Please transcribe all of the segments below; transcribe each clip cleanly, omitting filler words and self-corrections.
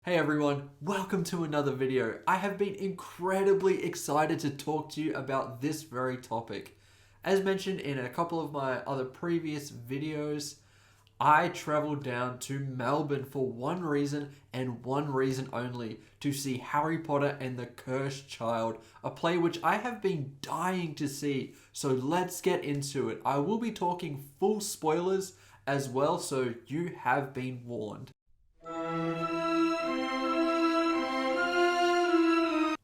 Hey everyone, welcome to another video. I have been incredibly excited to talk to you about this very topic. As mentioned in a couple of my other previous videos, I traveled down to Melbourne for one reason and one reason only, to see Harry Potter and the Cursed Child, a play which I have been dying to see. So let's get into it. I will be talking full spoilers as well, so you have been warned.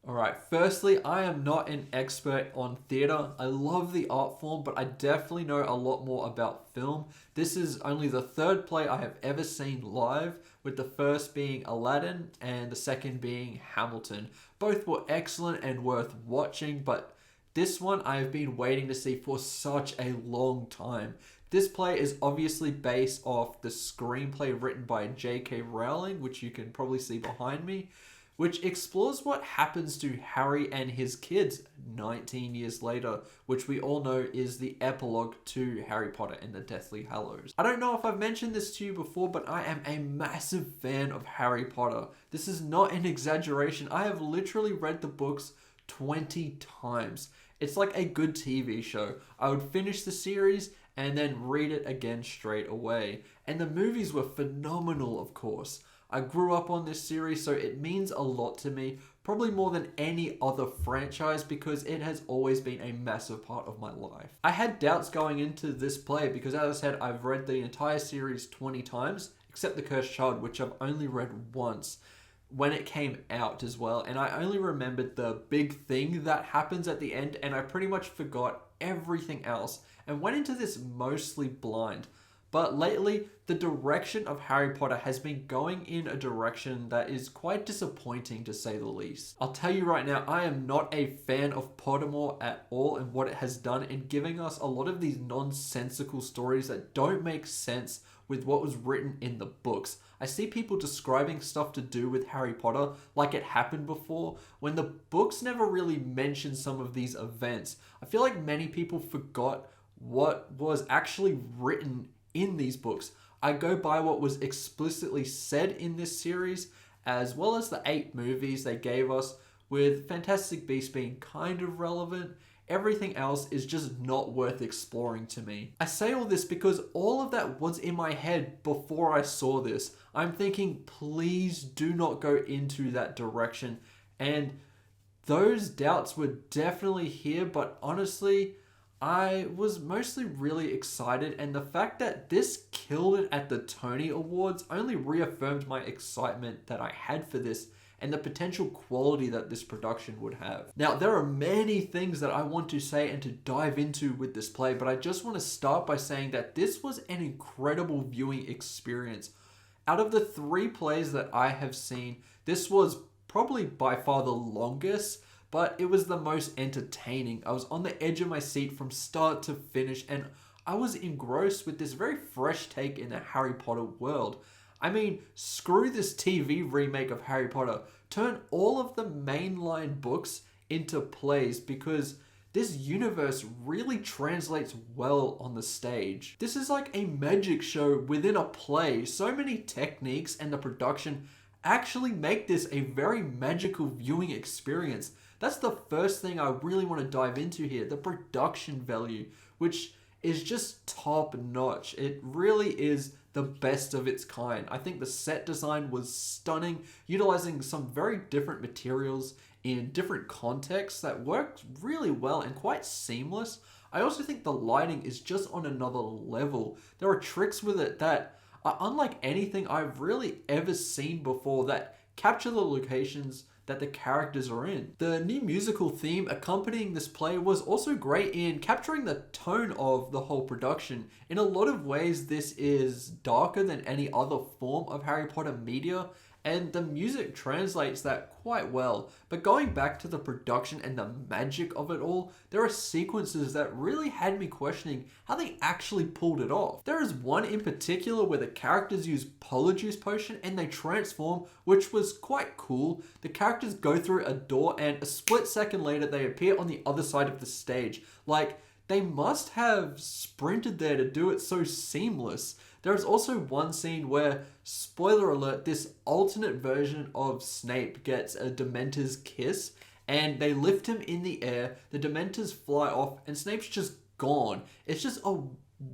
Alright, firstly, I am not an expert on theatre. I love the art form, but I definitely know a lot more about film. This is only the third play I have ever seen live, with the first being Aladdin and the second being Hamilton. Both were excellent and worth watching, but this one I have been waiting to see for such a long time. This play is obviously based off the screenplay written by J.K. Rowling, which you can probably see behind me, which explores what happens to Harry and his kids 19 years later, which we all know is the epilogue to Harry Potter and the Deathly Hallows. I don't know if I've mentioned this to you before, but I am a massive fan of Harry Potter. This is not an exaggeration. I have literally read the books 20 times. It's like a good TV show. I would finish the series and then read it again straight away. And the movies were phenomenal, of course. I grew up on this series, so it means a lot to me, probably more than any other franchise, because it has always been a massive part of my life. I had doubts going into this play because, as I said, I've read the entire series 20 times, except The Cursed Child, which I've only read once when it came out as well, and I only remembered the big thing that happens at the end, and I pretty much forgot everything else and went into this mostly blind. But lately, the direction of Harry Potter has been going in a direction that is quite disappointing, to say the least. I'll tell you right now, I am not a fan of Pottermore at all and what it has done in giving us a lot of these nonsensical stories that don't make sense with what was written in the books. I see people describing stuff to do with Harry Potter like it happened before, when the books never really mention some of these events. I feel like many people forgot what was actually written in these books. I go by what was explicitly said in this series, as well as the 8 movies they gave us, with Fantastic Beasts being kind of relevant. Everything else is just not worth exploring to me. I say all this because all of that was in my head before I saw this. I'm thinking, please do not go into that direction. And those doubts were definitely here, but honestly, I was mostly really excited, and the fact that this killed it at the Tony Awards only reaffirmed my excitement that I had for this and the potential quality that this production would have. Now, there are many things that I want to say and to dive into with this play, but I just want to start by saying that this was an incredible viewing experience. Out of the 3 plays that I have seen, this was probably by far the longest, but it was the most entertaining. I was on the edge of my seat from start to finish, and I was engrossed with this very fresh take in the Harry Potter world. I mean, screw this TV remake of Harry Potter. Turn all of the mainline books into plays, because this universe really translates well on the stage. This is like a magic show within a play. So many techniques and the production actually make this a very magical viewing experience. That's the first thing I really want to dive into here, the production value, which is just top notch. It really is the best of its kind. I think the set design was stunning, utilizing some very different materials in different contexts that worked really well and quite seamless. I also think the lighting is just on another level. There are tricks with it that are unlike anything I've really ever seen before, that capture the locations that the characters are in. The new musical theme accompanying this play was also great in capturing the tone of the whole production. In a lot of ways, this is darker than any other form of Harry Potter media, and the music translates that quite well. But going back to the production and the magic of it all, there are sequences that really had me questioning how they actually pulled it off. There is one in particular where the characters use Polyjuice Potion and they transform, which was quite cool. The characters go through a door and a split second later they appear on the other side of the stage. Like, they must have sprinted there to do it so seamless. There is also one scene where, spoiler alert, this alternate version of Snape gets a Dementor's kiss, and they lift him in the air, the Dementors fly off, and Snape's just gone. It's just a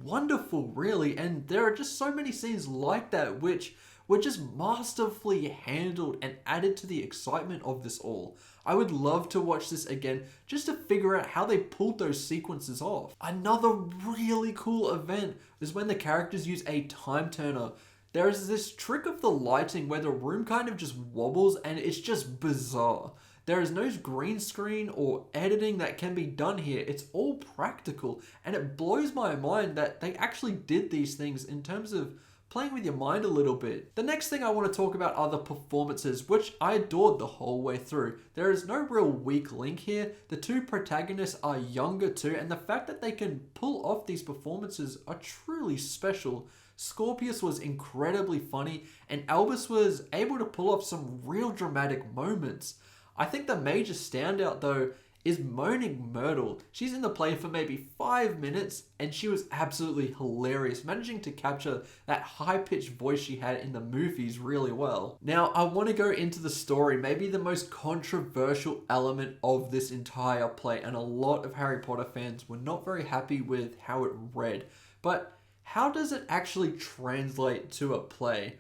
wonderful, really, and there are just so many scenes like that which were just masterfully handled and added to the excitement of this all. I would love to watch this again just to figure out how they pulled those sequences off. Another really cool event is when the characters use a time turner. There is this trick of the lighting where the room kind of just wobbles and it's just bizarre. There is no green screen or editing that can be done here. It's all practical, and it blows my mind that they actually did these things in terms of playing with your mind a little bit. The next thing I want to talk about are the performances, which I adored the whole way through. There is no real weak link here. The two protagonists are younger too, and the fact that they can pull off these performances are truly special. Scorpius was incredibly funny, and Albus was able to pull off some real dramatic moments. I think the major standout though is Moaning Myrtle. She's in the play for maybe 5 minutes and she was absolutely hilarious, managing to capture that high-pitched voice she had in the movies really well. Now, I want to go into the story, maybe the most controversial element of this entire play, and a lot of Harry Potter fans were not very happy with how it read. But how does it actually translate to a play?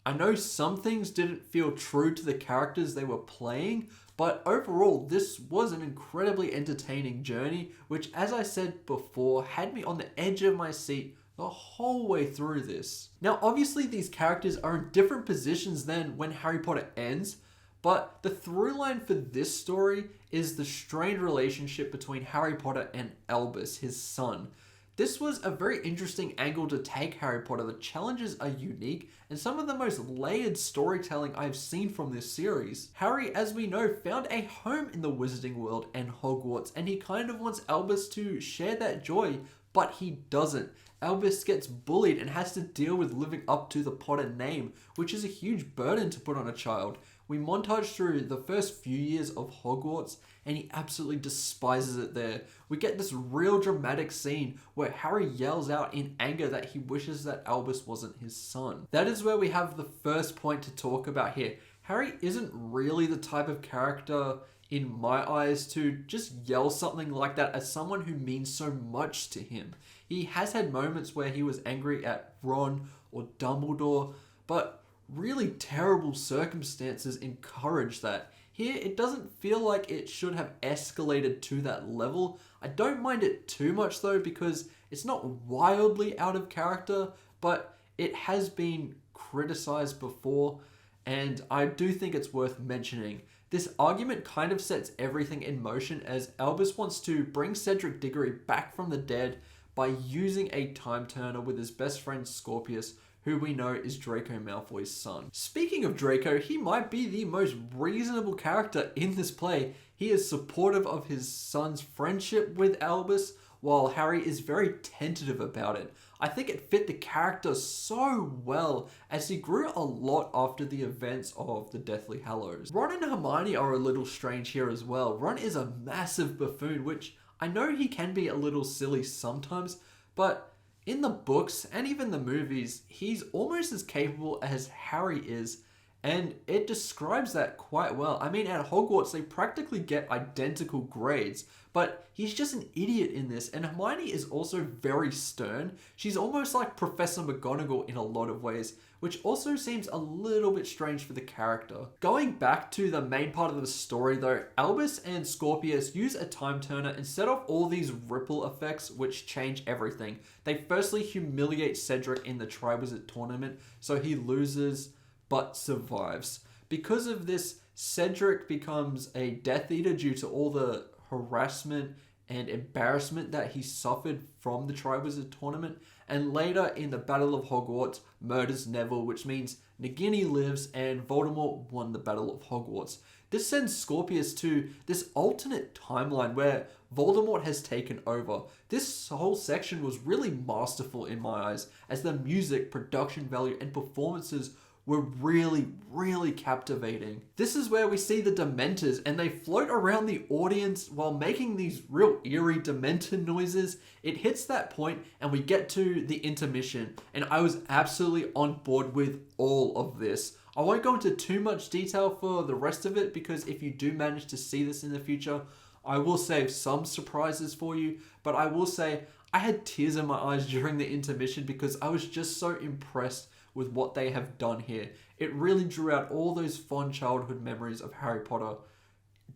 I know some things didn't feel true to the characters they were playing, but overall, this was an incredibly entertaining journey, which, as I said before, had me on the edge of my seat the whole way through this. Now, obviously, these characters are in different positions than when Harry Potter ends, but the through line for this story is the strained relationship between Harry Potter and Albus, his son. This was a very interesting angle to take Harry Potter. The challenges are unique and some of the most layered storytelling I've seen from this series. Harry, as we know, found a home in the Wizarding World and Hogwarts, and he kind of wants Albus to share that joy, but he doesn't. Albus gets bullied and has to deal with living up to the Potter name, which is a huge burden to put on a child. We montage through the first few years of Hogwarts and he absolutely despises it there. We get this real dramatic scene where Harry yells out in anger that he wishes that Albus wasn't his son. That is where we have the first point to talk about here. Harry isn't really the type of character, in my eyes, to just yell something like that as someone who means so much to him. He has had moments where he was angry at Ron or Dumbledore, but really terrible circumstances encourage that. Here, it doesn't feel like it should have escalated to that level. I don't mind it too much though, because it's not wildly out of character, but it has been criticized before, and I do think it's worth mentioning. This argument kind of sets everything in motion as Albus wants to bring Cedric Diggory back from the dead by using a time turner with his best friend Scorpius, who we know is Draco Malfoy's son. Speaking of Draco, he might be the most reasonable character in this play. He is supportive of his son's friendship with Albus, while Harry is very tentative about it. I think it fit the character so well, as he grew a lot after the events of the Deathly Hallows. Ron and Hermione are a little strange here as well. Ron is a massive buffoon, which I know he can be a little silly sometimes, but in the books and even the movies, he's almost as capable as Harry is, and it describes that quite well. I mean, at Hogwarts, they practically get identical grades, but he's just an idiot in this, and Hermione is also very stern. She's almost like Professor McGonagall in a lot of ways, which also seems a little bit strange for the character. Going back to the main part of the story though, Albus and Scorpius use a time turner and set off all these ripple effects which change everything. They firstly humiliate Cedric in the Triwizard Tournament, so he loses but survives. Because of this, Cedric becomes a Death Eater due to all the harassment and embarrassment that he suffered from the Triwizard Tournament, and later in the Battle of Hogwarts murders Neville, which means Nagini lives and Voldemort won the Battle of Hogwarts. This sends Scorpius to this alternate timeline where Voldemort has taken over. This whole section was really masterful in my eyes, as the music, production value, and performances were really, really captivating. This is where we see the Dementors and they float around the audience while making these real eerie Dementor noises. It hits that point and we get to the intermission, and I was absolutely on board with all of this. I won't go into too much detail for the rest of it because if you do manage to see this in the future, I will save some surprises for you, but I will say I had tears in my eyes during the intermission because I was just so impressed with what they have done here. It really drew out all those fond childhood memories of Harry Potter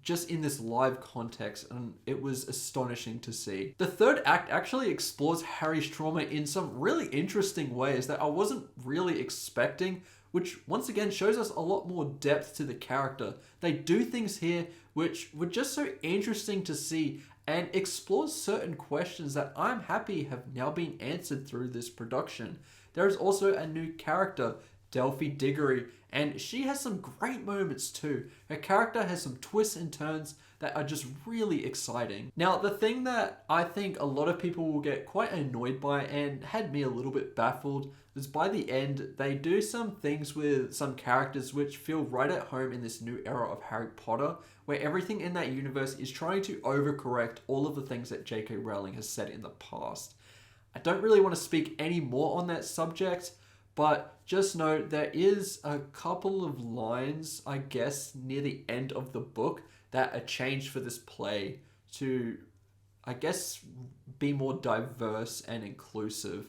just in this live context, and it was astonishing to see. The third act actually explores Harry's trauma in some really interesting ways that I wasn't really expecting, which once again shows us a lot more depth to the character. They do things here which were just so interesting to see and explores certain questions that I'm happy have now been answered through this production. There is also a new character, Delphi Diggory, and she has some great moments too. Her character has some twists and turns that are just really exciting. Now, the thing that I think a lot of people will get quite annoyed by and had me a little bit baffled is by the end, they do some things with some characters which feel right at home in this new era of Harry Potter, where everything in that universe is trying to overcorrect all of the things that J.K. Rowling has said in the past. I don't really want to speak any more on that subject, but just know there is a couple of lines, I guess, near the end of the book that are changed for this play to, I guess, be more diverse and inclusive.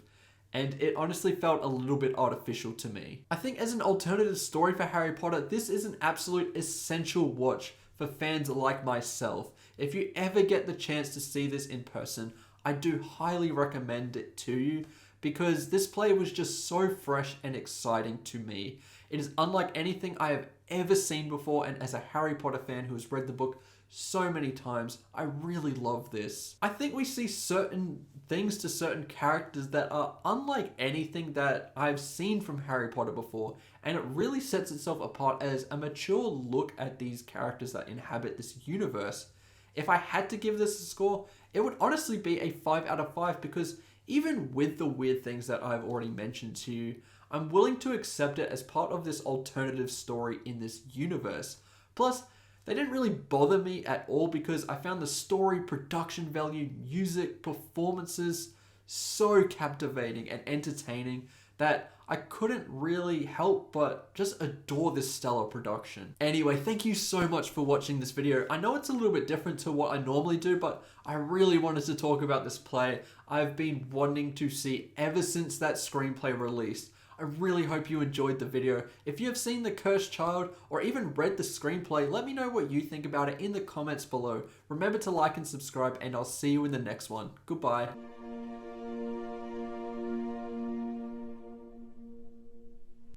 And it honestly felt a little bit artificial to me. I think as an alternative story for Harry Potter, this is an absolute essential watch for fans like myself. If you ever get the chance to see this in person, I do highly recommend it to you because this play was just so fresh and exciting to me. It is unlike anything I have ever seen before, and as a Harry Potter fan who has read the book so many times, I really love this. I think we see certain things to certain characters that are unlike anything that I've seen from Harry Potter before, and it really sets itself apart as a mature look at these characters that inhabit this universe. If I had to give this a score, it would honestly be a 5 out of 5 because even with the weird things that I've already mentioned to you, I'm willing to accept it as part of this alternative story in this universe. Plus, they didn't really bother me at all because I found the story, production value, music, performances so captivating and entertaining that I couldn't really help but just adore this stellar production. Anyway, thank you so much for watching this video. I know it's a little bit different to what I normally do, but I really wanted to talk about this play I've been wanting to see ever since that screenplay released. I really hope you enjoyed the video. If you have seen The Cursed Child or even read the screenplay, let me know what you think about it in the comments below. Remember to like and subscribe, and I'll see you in the next one. Goodbye.